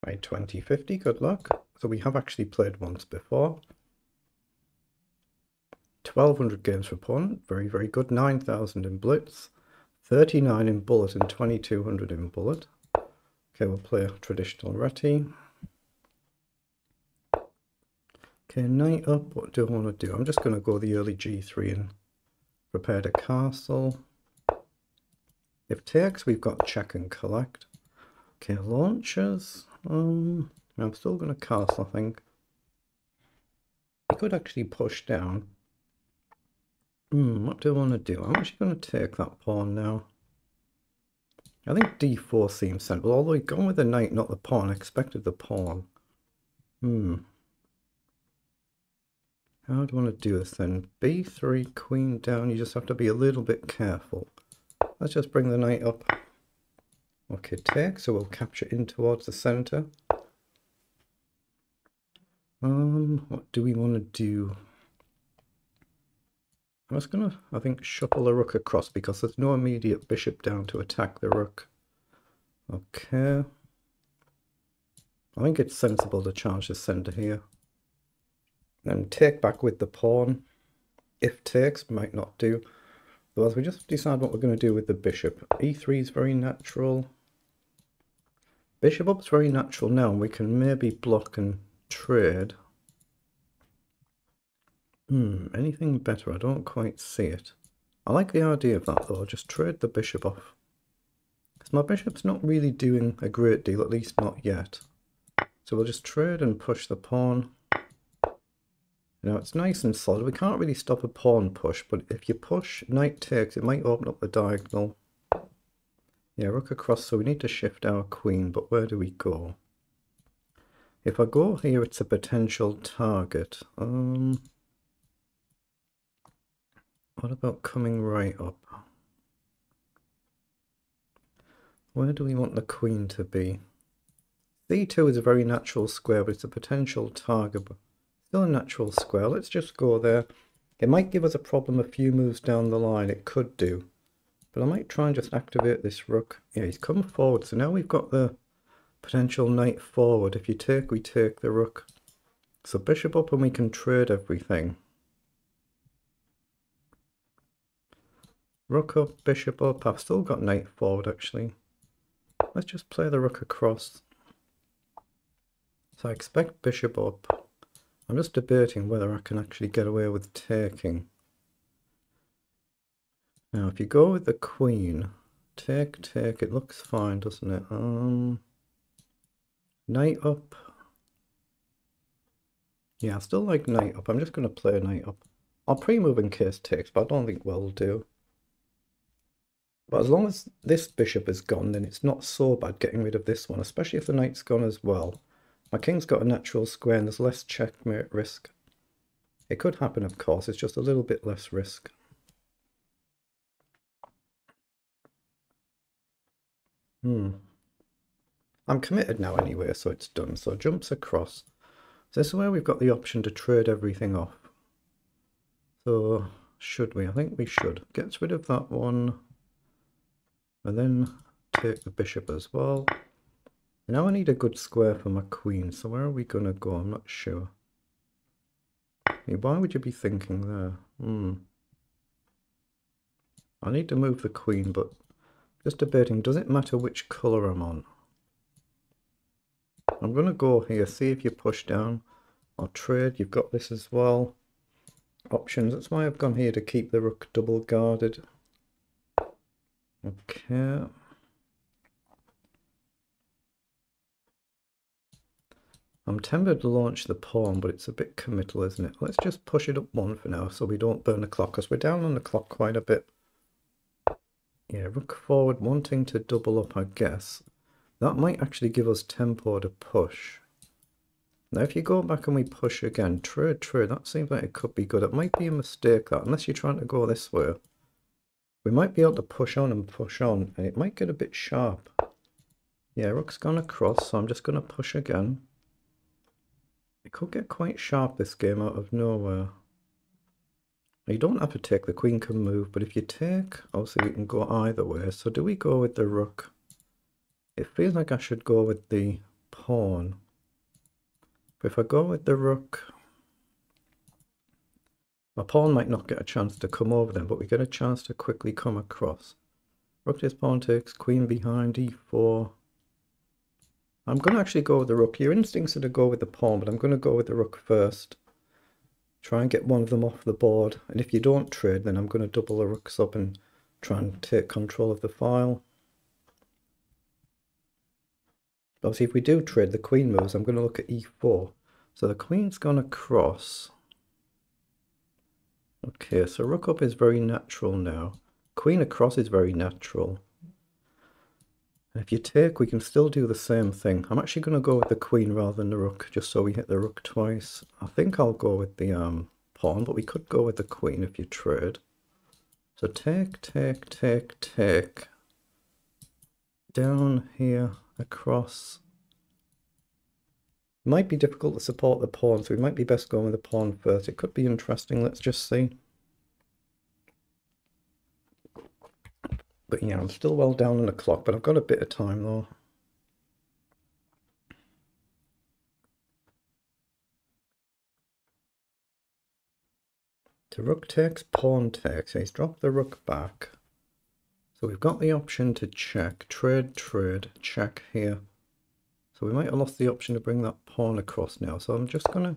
Right, 2050, good luck. So we have actually played once before. 1200 games for pawn, very, very good. 9,000 in blitz, 39 in bullet and 2200 in bullet. Okay, we'll play a traditional reti. Okay, knight up, what do I want to do? I'm just going to go the early g3 and prepare the castle. If takes, we've got check and collect. Okay, launches. I'm still going to castle, I think. I could actually push down. What do I want to do? I'm actually going to take that pawn now. I think d4 seems sensible, although he's gone with the knight, not the pawn. I expected the pawn. How do I want to do this then? b3, queen down. You just have to be a little bit careful. Let's just bring the knight up. Okay, take, so we'll capture in towards the center. What do we want to do? I'm just gonna, I think, shuffle the rook across because there's no immediate bishop down to attack the rook. Okay. I think it's sensible to charge the center here. Then take back with the pawn. If takes, might not do. Otherwise, we just decide what we're going to do with the bishop. e3 is very natural. Bishop up's very natural now, and we can maybe block and trade. Anything better? I don't quite see it. I like the idea of that, though. I'll just trade the bishop off. Because my bishop's not really doing a great deal, at least not yet. So we'll just trade and push the pawn. Now it's nice and solid. We can't really stop a pawn push, but if you push knight takes, it might open up the diagonal. Yeah, rook across, so we need to shift our queen, but where do we go? If I go here, it's a potential target. What about coming right up? Where do we want the queen to be? c2 is a very natural square, but it's a potential target. Still a natural square. Let's just go there. It might give us a problem a few moves down the line. It could do. But I might try and just activate this rook. Yeah, he's come forward. So now we've got the potential knight forward. If you take, we take the rook. So bishop up and we can trade everything. Rook up, bishop up. I've still got knight forward actually. Let's just play the rook across. So I expect bishop up. I'm just debating whether I can actually get away with taking. Now if you go with the queen, take, it looks fine, doesn't it? Knight up. Yeah, I still like knight up. I'm just going to play knight up. I'll pre-move in case takes, but I don't think will do. But as long as this bishop is gone, then it's not so bad getting rid of this one, especially if the knight's gone as well. My king's got a natural square and there's less checkmate risk. It could happen, of course, it's just a little bit less risk. I'm committed now anyway, so it's done. So jumps across. So this is where we've got the option to trade everything off. So should we? I think we should. Gets rid of that one. And then take the bishop as well. Now I need a good square for my queen. So where are we going to go? I'm not sure. I mean, why would you be thinking there? I need to move the queen, but just debating, does it matter which colour I'm on? I'm going to go here, see if you push down or trade. You've got this as well. Options, that's why I've gone here to keep the rook double guarded. Okay. I'm tempted to launch the pawn, but it's a bit committal, isn't it? Let's just push it up one for now so we don't burn the clock, because we're down on the clock quite a bit. Yeah, rook forward, wanting to double up, I guess. That might actually give us tempo to push. Now if you go back and we push again, trade, that seems like it could be good. It might be a mistake that, unless you're trying to go this way. We might be able to push on, and it might get a bit sharp. Yeah, rook's gone across, so I'm just going to push again. It could get quite sharp this game out of nowhere. You don't have to take, the queen can move, but if you take, obviously we can go either way. So do we go with the rook? It feels like I should go with the pawn. But if I go with the rook, my pawn might not get a chance to come over then, but we get a chance to quickly come across. Rook takes, pawn takes, queen behind, e4. I'm going to actually go with the rook. Your instincts are to go with the pawn, but I'm going to go with the rook first. Try and get one of them off the board. And if you don't trade, then I'm going to double the rooks up and try and take control of the file. Obviously, if we do trade, the queen moves. I'm going to look at e4. So the queen's gone across. Okay, so rook up is very natural now. Queen across is very natural. And if you take, we can still do the same thing. I'm actually going to go with the queen rather than the rook, just so we hit the rook twice. I think I'll go with the pawn, but we could go with the queen if you trade. So take, take, take, take. Down here, across. It might be difficult to support the pawn, so we might be best going with the pawn first. It could be interesting, let's just see. But yeah, I'm still well down on the clock, but I've got a bit of time though. So rook takes, pawn takes. He's dropped the rook back. So we've got the option to check, trade, trade, check here. So we might have lost the option to bring that pawn across now. So I'm just going to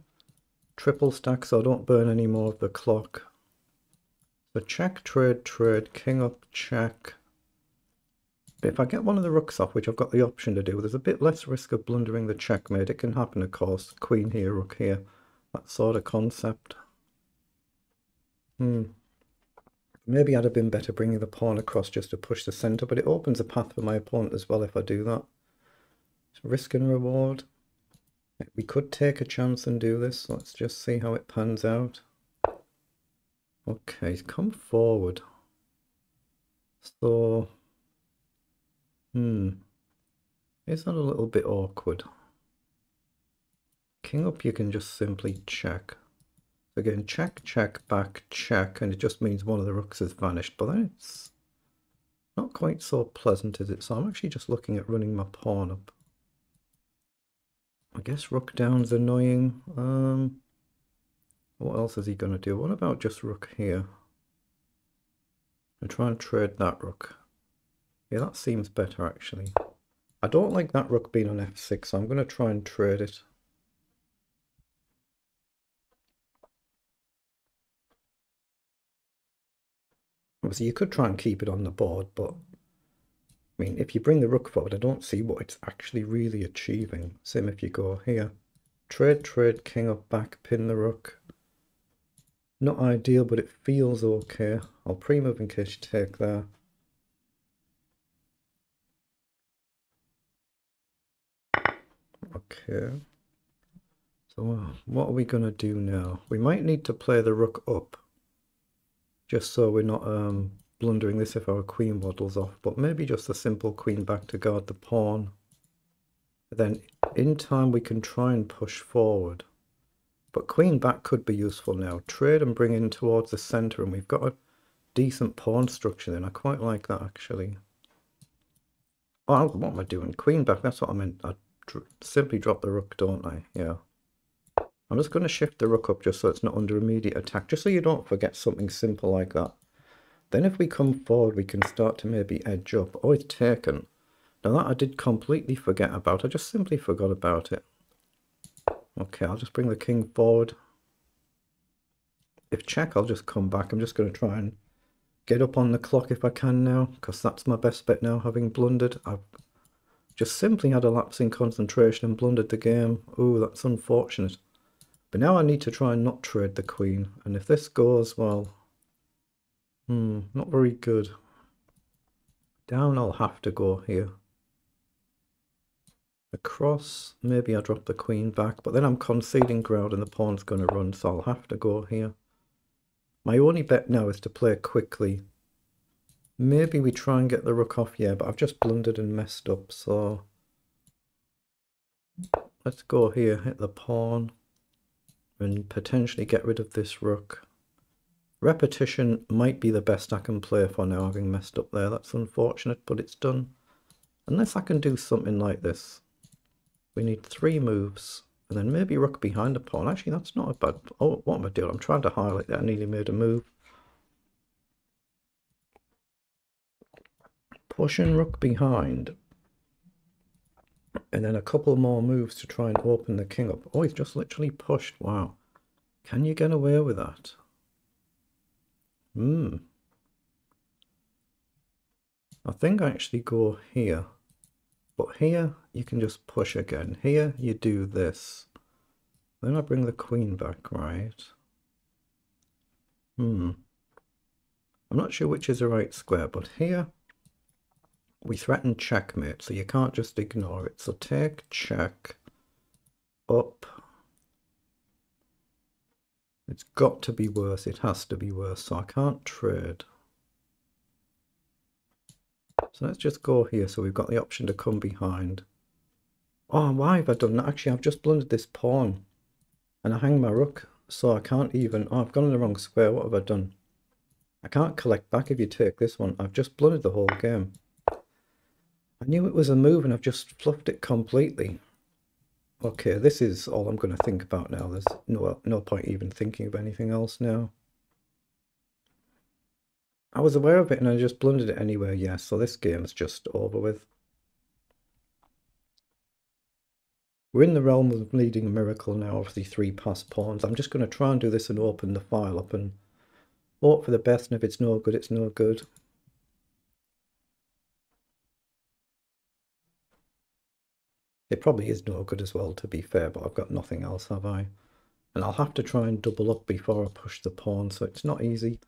triple stack so I don't burn any more of the clock. So check, trade, trade, king up, check. But if I get one of the rooks off, which I've got the option to do, there's a bit less risk of blundering the checkmate. It can happen, of course. Queen here, rook here. That sort of concept. Maybe I'd have been better bringing the pawn across just to push the centre, but it opens a path for my opponent as well if I do that. So risk and reward. We could take a chance and do this. Let's just see how it pans out. Okay, he's come forward. So, is that a little bit awkward? King up, you can just simply check. Again, check, check, back, check, and it just means one of the rooks has vanished, but then it's not quite so pleasant, is it? So I'm actually just looking at running my pawn up. I guess rook down's annoying. What else is he going to do? What about just rook here? And try and trade that rook. Yeah, that seems better, actually. I don't like that rook being on f6, so I'm going to try and trade it. Obviously, you could try and keep it on the board, but I mean, if you bring the rook forward, I don't see what it's actually really achieving. Same if you go here. Trade, trade, king up, back, pin the rook. Not ideal, but it feels okay. I'll pre-move in case you take there. Okay. So what are we going to do now? We might need to play the rook up. Just so we're not blundering this if our queen waddles off, but maybe just a simple queen back to guard the pawn. Then in time we can try and push forward. But queen back could be useful now. Trade and bring in towards the centre, and we've got a decent pawn structure then. I quite like that actually. Oh, what am I doing? Queen back, that's what I meant. I simply drop the rook, don't I? Yeah. I'm just going to shift the rook up just so it's not under immediate attack, just so you don't forget something simple like that. Then if we come forward, we can start to maybe edge up. Oh, it's taken. Now that I did completely forget about. I just simply forgot about it. Okay, I'll just bring the king forward. If check, I'll just come back. I'm just going to try and get up on the clock if I can now, because that's my best bet now, having blundered. I've just simply had a lapse in concentration and blundered the game. Ooh, that's unfortunate. But now I need to try and not trade the queen. And if this goes, well, not very good. Down, I'll have to go here. Across, maybe I drop the queen back, but then I'm conceding ground and the pawn's going to run, so I'll have to go here. My only bet now is to play quickly. Maybe we try and get the rook off, yeah, but I've just blundered and messed up, so let's go here, hit the pawn, and potentially get rid of this rook. Repetition might be the best I can play for now, having messed up there. That's unfortunate, but it's done. Unless I can do something like this. We need 3 moves. And then maybe rook behind the pawn. Actually, that's not a bad... Oh, what am I doing? I'm trying to highlight that. I nearly made a move. Pushing rook behind. And then a couple more moves to try and open the king up. Oh, he's just literally pushed. Wow. Can you get away with that? I think I actually go here. But here, you can just push again. Here, you do this. Then I bring the queen back, right? I'm not sure which is the right square, but here, we threaten checkmate, so you can't just ignore it. So take, check, up. It's got to be worse. It has to be worse, so I can't trade. So let's just go here, so we've got the option to come behind. Oh, why have I done that? Actually, I've just blundered this pawn. And I hang my rook, so I can't even... Oh, I've gone in the wrong square. What have I done? I can't collect back if you take this one. I've just blundered the whole game. I knew it was a move and I've just fluffed it completely. Okay, this is all I'm going to think about now. There's no point even thinking of anything else now. I was aware of it and I just blundered it anyway, yes. So this game's just over with. We're in the realm of needing a miracle now, obviously 3 passed pawns. I'm just going to try and do this and open the file up and hope for the best, and if it's no good, it's no good. It probably is no good as well, to be fair, but I've got nothing else, have I? And I'll have to try and double up before I push the pawn, so it's not easy.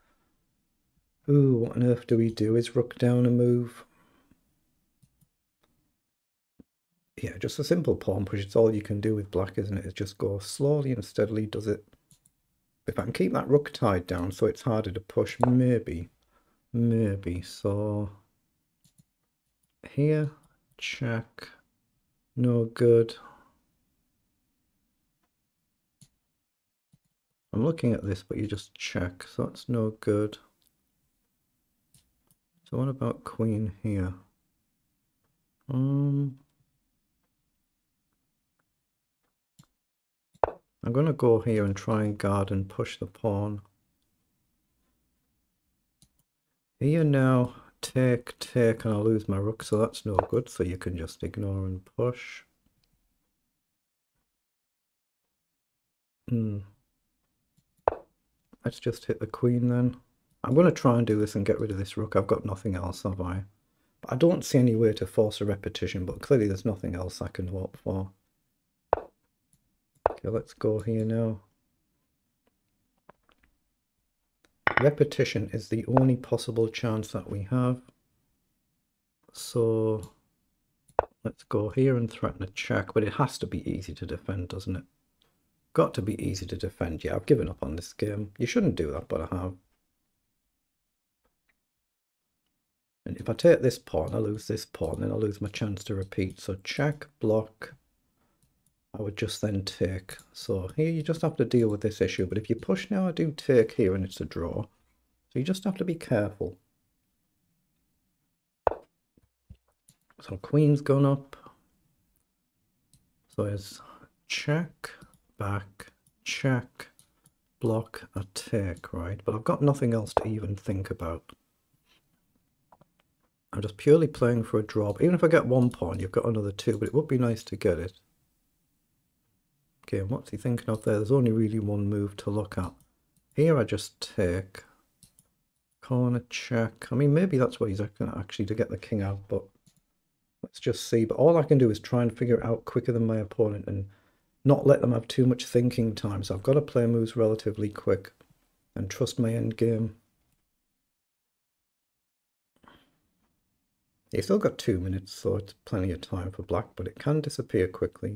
Ooh, what on earth do we do? Is rook down a move? Yeah, just a simple pawn push. It's all you can do with black, isn't it? It's just go slowly and steadily, does it? If I can keep that rook tied down so it's harder to push, maybe. So here, check, no good. I'm looking at this, but you just check, so that's no good. So what about queen here? I'm going to go here and try and guard and push the pawn. Here now, take, and I'll lose my rook, so that's no good, so you can just ignore and push. Let's just hit the queen then. I'm going to try and do this and get rid of this rook. I've got nothing else, have I? But I don't see any way to force a repetition, but clearly there's nothing else I can hope for. Okay, let's go here now. Repetition is the only possible chance that we have. So let's go here and threaten a check, but it has to be easy to defend, doesn't it? Got to be easy to defend. Yeah, I've given up on this game. You shouldn't do that, but I have. And if I take this pawn, I lose this pawn, then I lose my chance to repeat. So check, block. I would just then take. So here you just have to deal with this issue. But if you push now, I do take here and it's a draw. So you just have to be careful. So queen's gone up. So it's check, back, check, block, a take, right? But I've got nothing else to even think about. I'm just purely playing for a draw. Even if I get 1 pawn, you've got another 2, but it would be nice to get it. Okay, what's he thinking of there? There's only really 1 move to look at. Here I just take. Corner check. I mean, maybe that's what he's actually to get the king out, but let's just see. But all I can do is try and figure it out quicker than my opponent and not let them have too much thinking time. So I've got to play moves relatively quick and trust my end game. You've still got 2 minutes, so it's plenty of time for black, but it can disappear quickly.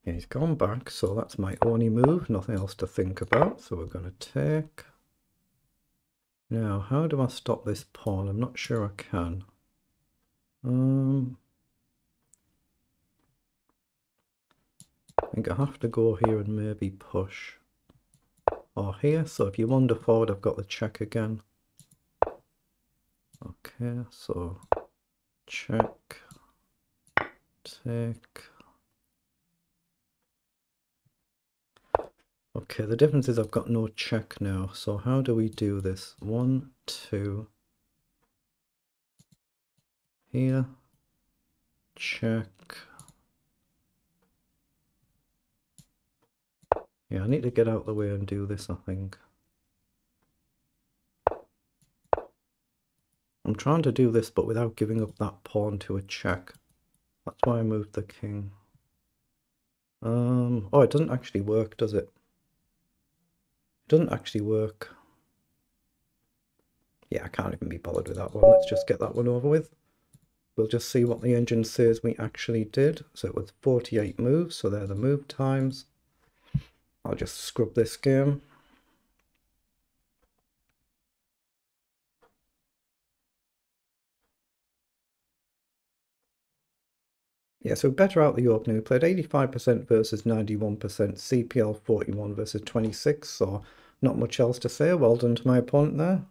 Yeah, he's gone back, so that's my only move, nothing else to think about. So we're going to take. Now, how do I stop this pawn? I'm not sure I can. I think I have to go here and maybe push. Or here, so if you wander forward, I've got the check again. Okay, so check, take. Okay, the difference is I've got no check now. So how do we do this? 1, 2. Here. Check. Yeah, I need to get out of the way and do this, I think. I'm trying to do this, but without giving up that pawn to a check. That's why I moved the king. Oh, it doesn't actually work, does it? It doesn't actually work. Yeah, I can't even be bothered with that one. Let's just get that one over with. We'll just see what the engine says we actually did. So it was 48 moves, so they're the move times. I'll just scrub this game. Yeah, so better out the opening. We played 85% versus 91%, CPL 41 versus 26, so not much else to say. Well done to my opponent there.